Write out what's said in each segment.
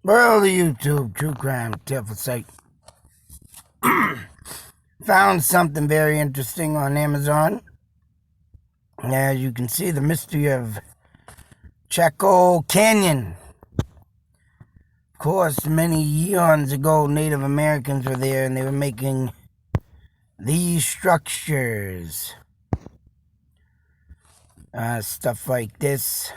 Well, the YouTube True Crime Careful site found something very interesting on Amazon. As you can see, the mystery of Chaco Canyon. Of course, many eons ago, Native Americans were there and they were making these structures. Stuff like this.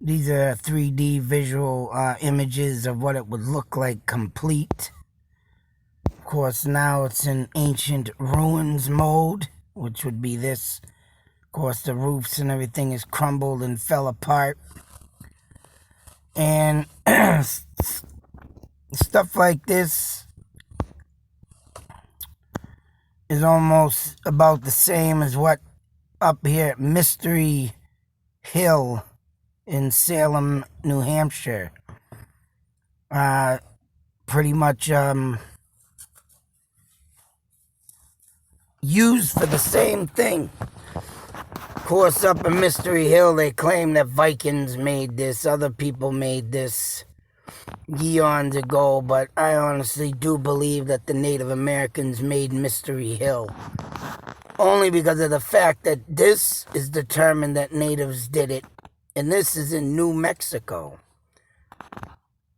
These are 3D visual images of what it would look like complete. Of course, now it's in ancient ruins mode, which would be this. Of course, the roofs and everything is crumbled and fell apart. And stuff like this is almost about the same as what up here at Mystery Hill in Salem, New Hampshire. Pretty much used for the same thing. Of course, up in Mystery Hill, they claim that Vikings made this, other people made this eons ago, but I honestly do believe that the Native Americans made Mystery Hill. Only because of the fact that this is determined that natives did it, and this is in New Mexico.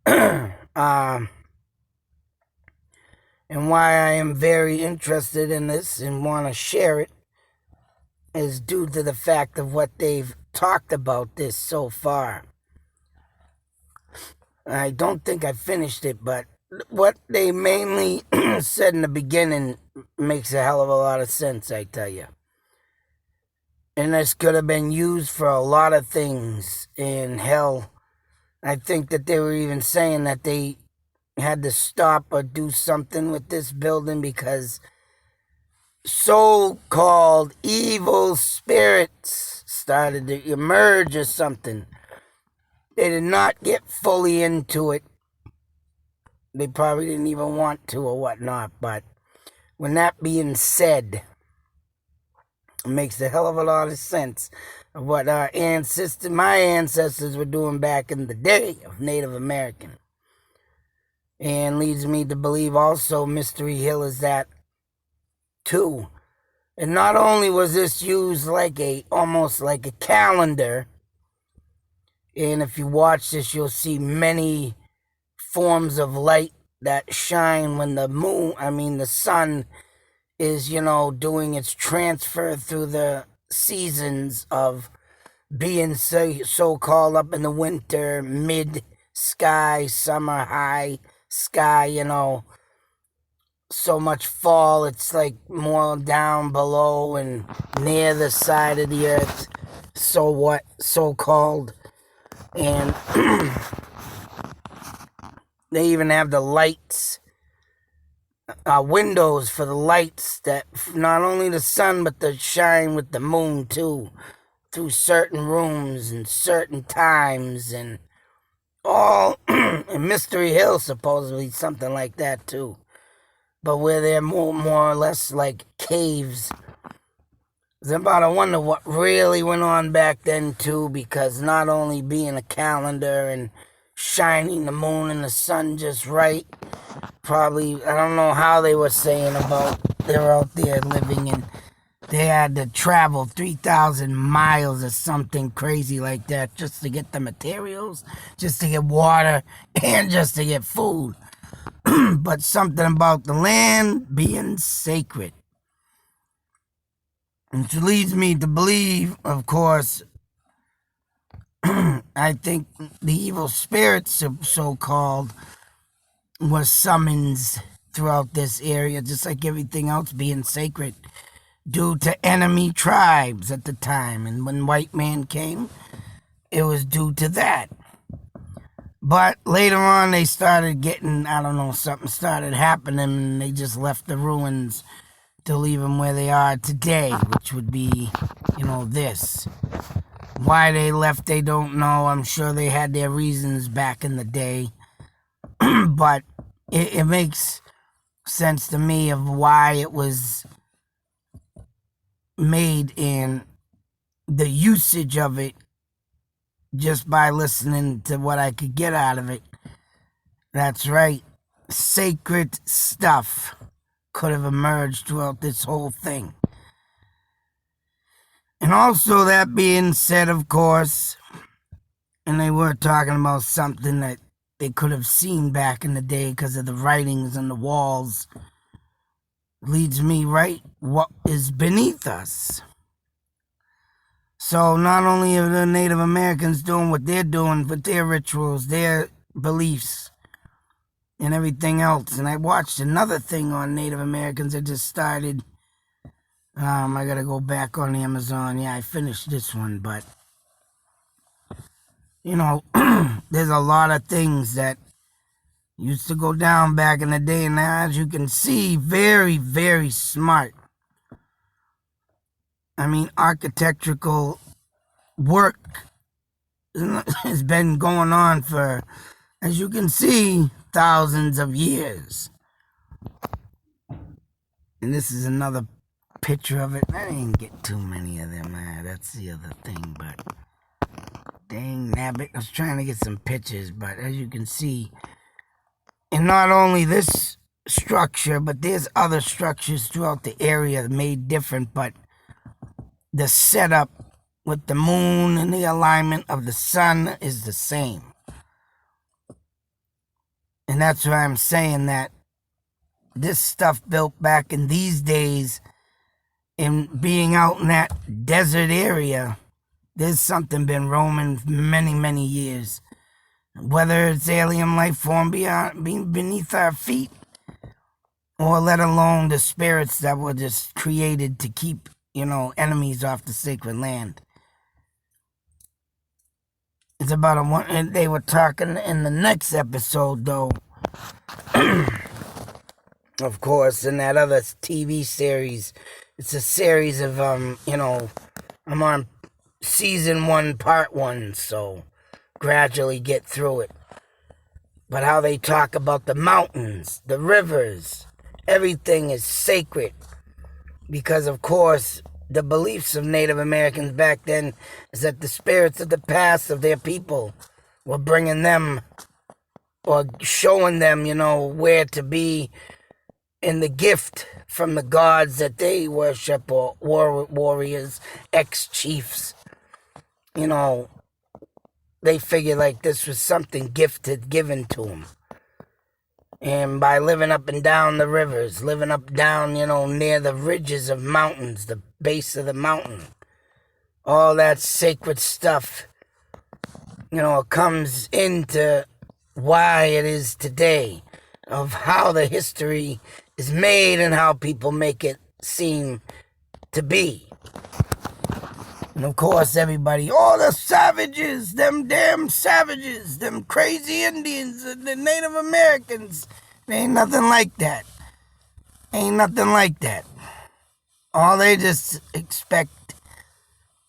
And why I am very interested in this and want to share it is due to the fact of what they've talked about this so far. I don't think I finished it, but what they mainly said in the beginning makes a hell of a lot of sense, I tell you. And this could have been used for a lot of things. And hell, I think that they were even saying that they had to stop or do something with this building because so-called evil spirits started to emerge or something. They did not get fully into it. They probably didn't even want to or whatnot, but when that being said, it makes a hell of a lot of sense of what my ancestors were doing back in the day of Native American. And leads me to believe also Mystery Hill is that too. And not only was this used almost like a calendar, and if you watch this, you'll see many forms of light that shine when the sun is, doing its transfer through the seasons of being so called up in the winter, mid sky, summer, high sky, so much fall, it's like more down below and near the side of the earth, so called. And they even have the lights, windows for the lights that not only the sun but the shine with the moon too, through certain rooms and certain times, and all in Mystery Hill supposedly something like that too, but where they're more or less like caves. It's about to wonder what really went on back then too, because not only being a calendar and shining the moon and the sun just right, probably, I don't know how they were saying about they were out there living and they had to travel 3,000 miles or something crazy like that just to get the materials, just to get water, and just to get food. But something about the land being sacred. Which leads me to believe, of course, I think the evil spirits, so-called, was summoned throughout this area, just like everything else being sacred, due to enemy tribes at the time. And when white man came, it was due to that. But later on, they started getting, I don't know, something started happening, and they just left the ruins to leave them where they are today, which would be, this. Why they left, they don't know. I'm sure they had their reasons back in the day. But it makes sense to me of why it was made and the usage of it just by listening to what I could get out of it. That's right. Sacred stuff could have emerged throughout this whole thing. And also, that being said, of course, and they were talking about something that they could have seen back in the day because of the writings on the walls, leads me right what is beneath us. So not only are the Native Americans doing what they're doing with their rituals, their beliefs, and everything else. And I watched another thing on Native Americans that just started. I gotta go back on Amazon. Yeah, I finished this one, but there's a lot of things that used to go down back in the day, and now, as you can see, very, very smart. I mean, architectural work has been going on for, as you can see, thousands of years. And this is another picture of it. I didn't get too many of them. That's the other thing, but dang nabbit, I was trying to get some pictures, but as you can see, and not only this structure, but there's other structures throughout the area made different, but the setup with the moon and the alignment of the sun is the same. And that's why I'm saying that this stuff built back in these days, and being out in that desert area, there's something been roaming for many, many years. Whether it's alien life form being beneath our feet, or let alone the spirits that were just created to keep, enemies off the sacred land. It's about a one, and they were talking in the next episode, though. Of course, in that other TV series, it's a series of, I'm on season 1, part 1, so gradually get through it. But how they talk about the mountains, the rivers, everything is sacred. Because, of course, the beliefs of Native Americans back then is that the spirits of the past of their people were bringing them, or showing them, where to be, in the gift from the gods that they worship, or warriors, ex-chiefs. They figured like this was something gifted, given to them. And by living up and down the rivers, living up down, near the ridges of mountains, the base of the mountain, all that sacred stuff, comes into why it is today, of how the history is made and how people make it seem to be. And of course, everybody, the savages, them damn savages, them crazy Indians, the Native Americans. Ain't nothing like that. Ain't nothing like that. All they just expect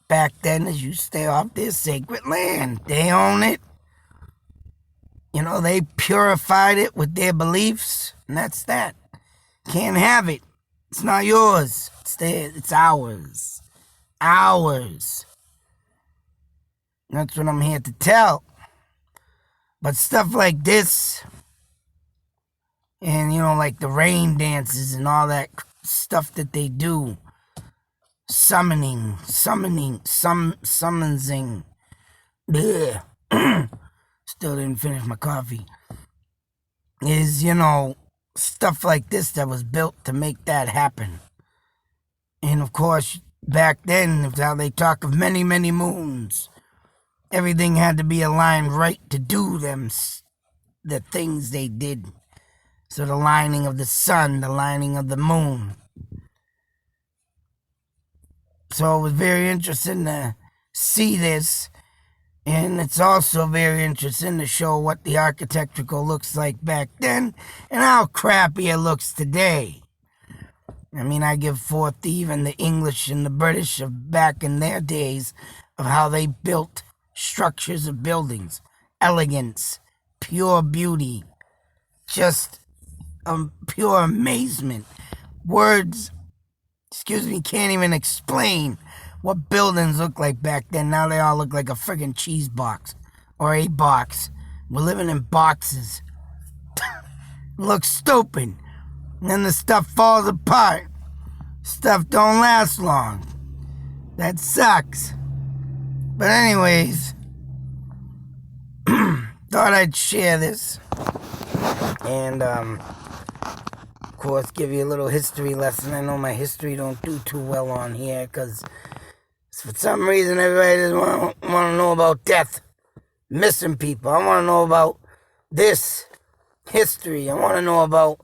back then is you stay off their sacred land. They own it. They purified it with their beliefs, and that's that. Can't have it. It's not yours. It's theirs. It's ours. Ours. That's what I'm here to tell. But stuff like this, and like the rain dances and all that stuff that they do, summoning, summonsing. Still didn't finish my coffee. Is, stuff like this that was built to make that happen. And of course, back then, it's how they talk of many, many moons. Everything had to be aligned right to do the things they did. So the lining of the sun, the lining of the moon. So it was very interesting to see this. And it's also very interesting to show what the architectural looks like back then and how crappy it looks today. I mean, I give forth even the English and the British of back in their days of how they built structures of buildings. Elegance, pure beauty, just pure amazement. Words, can't even explain what buildings look like back then. Now they all look like a friggin' cheese box or a box. We're living in boxes. Looks stupid. And then the stuff falls apart. Stuff don't last long. That sucks. But anyways, thought I'd share this. And, of course, give you a little history lesson. I know my history don't do too well on here, because for some reason everybody doesn't want to know about death, missing people. I want to know about this history. I want to know about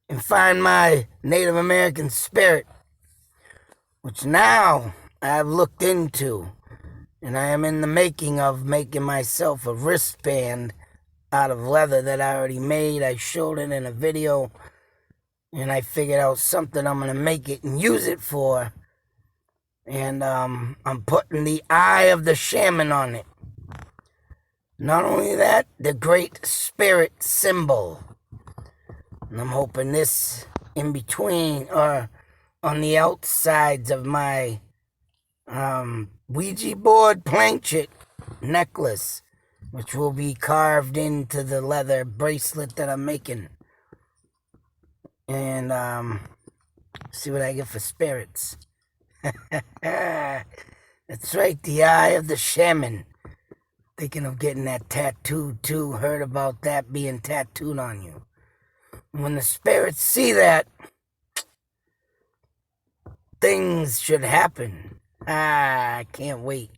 and find my Native American spirit, which now I've looked into, and I am in the making of making myself a wristband out of leather that I already made. I showed it in a video, and I figured out something I'm going to make it and use it for. And I'm putting the eye of the shaman on it. Not only that, the great spirit symbol. And I'm hoping this in between or on the outsides of my Ouija board planchet necklace, which will be carved into the leather bracelet that I'm making. And see what I get for spirits. That's right, the eye of the shaman. Thinking of getting that tattooed too. Heard about that being tattooed on you. When the spirits see that, things should happen. I can't wait.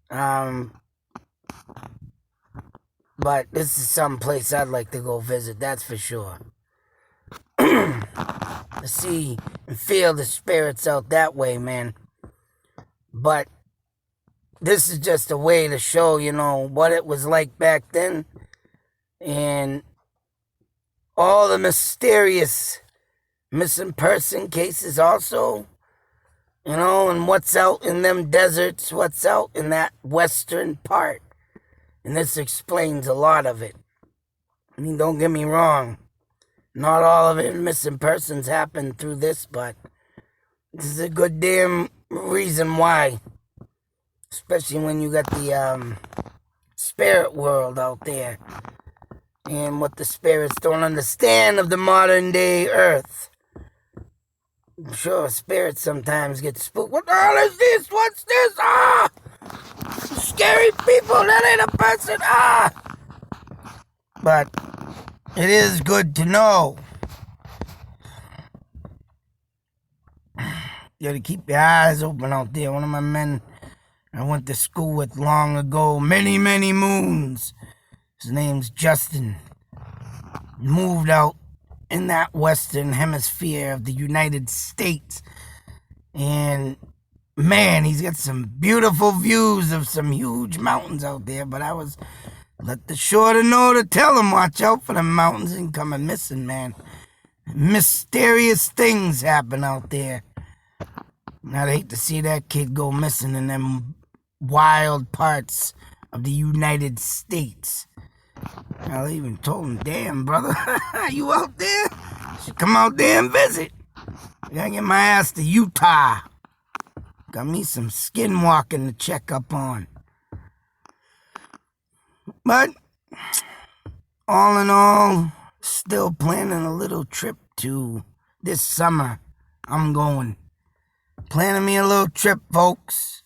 But this is some place I'd like to go visit, that's for sure. To see and feel the spirits out that way, man. But this is just a way to show, what it was like back then. And all the mysterious missing person cases also. And what's out in them deserts, what's out in that western part. And this explains a lot of it. I mean, don't get me wrong. Not all of it missing persons happen through this, but this is a good damn reason why. Especially when you got the spirit world out there. And what the spirits don't understand of the modern day earth. I'm sure spirits sometimes get spooked. What the hell is this? What's this? Ah! Scary people, that ain't a person. Ah! But it is good to know. You gotta keep your eyes open out there. One of my men I went to school with long ago, many, many moons. His name's Justin. Moved out in that western hemisphere of the United States. And man, he's got some beautiful views of some huge mountains out there. But I was let the shorter know to tell him, watch out for the mountains and coming missing, man. Mysterious things happen out there. And I'd hate to see that kid go missing in them wild parts of the United States. I even told him, damn, brother, you out there? Should come out there and visit. I gotta get my ass to Utah. Got me some skinwalking to check up on. But, all in all, still planning a little trip to this summer. I'm going. Planning me a little trip, folks.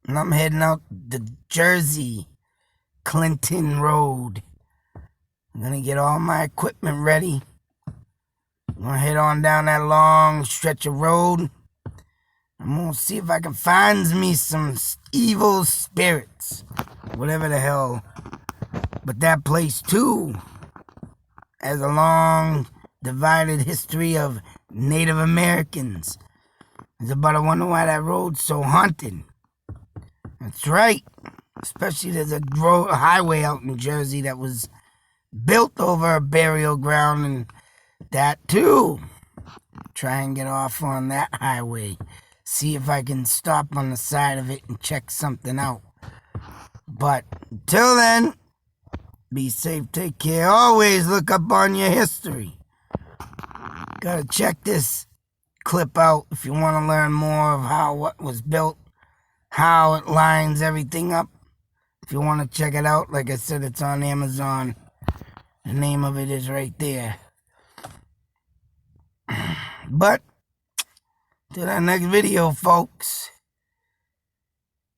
And I'm heading out to Jersey, Clinton Road. I'm gonna get all my equipment ready. I'm gonna head on down that long stretch of road. I'm gonna see if I can find me some evil spirits. Whatever the hell. But that place, too, has a long, divided history of Native Americans. It's about to wonder why that road's so haunted. That's right. Especially there's a highway out in Jersey that was built over a burial ground, and that too. Try and get off on that highway. See if I can stop on the side of it and check something out. But until then, be safe, take care. Always look up on your history. Gotta check this clip out if you want to learn more of what was built, how it lines everything up. If you want to check it out, like I said, it's on Amazon. The name of it is right there. But to the next video, folks.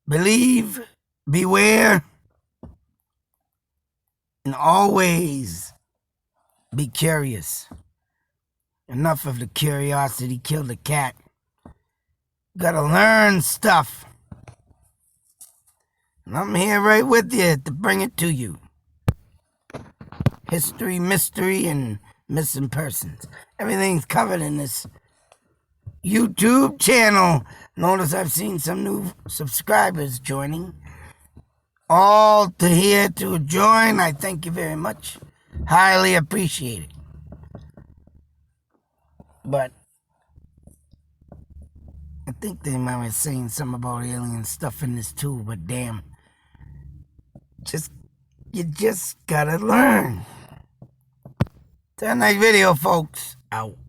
Believe, beware, and always be curious. Enough of the curiosity, kill the cat. Gotta learn stuff. And I'm here right with you to bring it to you. History, mystery, and missing persons. Everything's covered in this YouTube channel. Notice I've seen some new subscribers joining. All to here to join, I thank you very much. Highly appreciate it. But I think they might be saying something about alien stuff in this too, but damn. You just gotta learn. Till the next video, folks. Out.